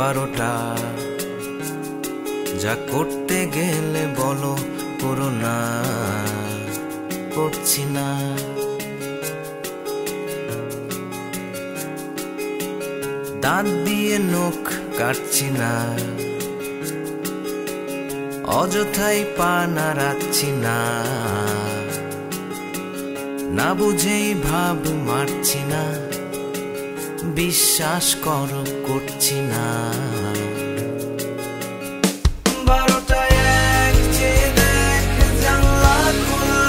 12টা যা করতে গেলে বলো করো না, করছি না। দাঁত দিয়ে নখ কাটছি না, অযথাই পা নাড়াচ্ছি না, না বুঝেই ভাব মারছি না, বিশ্বাস করো করছি না। 12টায় এক চেয়ে দেখ জানলা খোলা,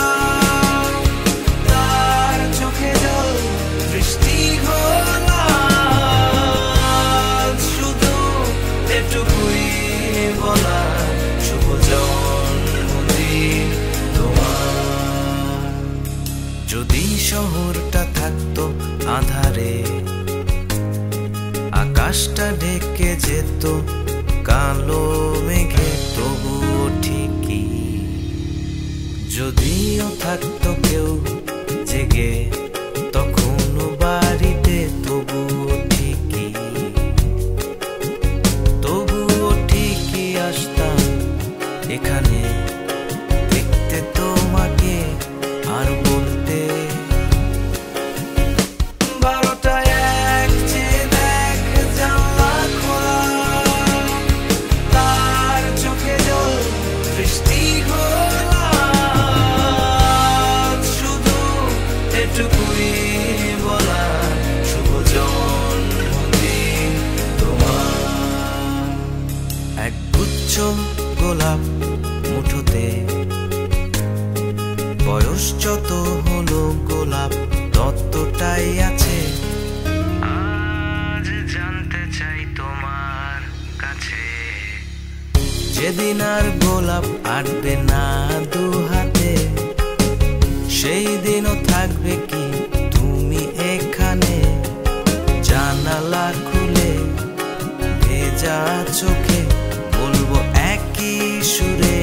তার চোখে জল বৃষ্টি ঘোলা, শুধু এটুকুই বলা শুভ জন্মদিন তোমার। যদি শহরটা থাকতো আধারে, আকাশটা ঢেকে যেত কালো মেঘে, তবুও ঠিকই। যদিও থাকতো কেউ জেগে তখনও বাড়িতে, তবুও ঠিকই, তবুও ঠিকই আসতাম এখানে দেখতে তোমাকে আর বলতে। 12টায় এক চেয়ে দেখ জানলা খোলা, তার চোখে জল বৃষ্টি ঘোলা, শুধু এটুকুই বলা শুভ জন্মদিন তোমার। এক গুচ্ছ গোলাপ মুঠোতে, বয়স যত হলো গোলাপ ততটাই আছে। আজ জানতে চাই তোমার কাছে, যেদিন আর গোলাপ আটবে না দু হাতে, সেই দিনও থাকবে কি তুমি এখানে? জানালা খুলে ভেজা চোখে বলবো একই সুরে,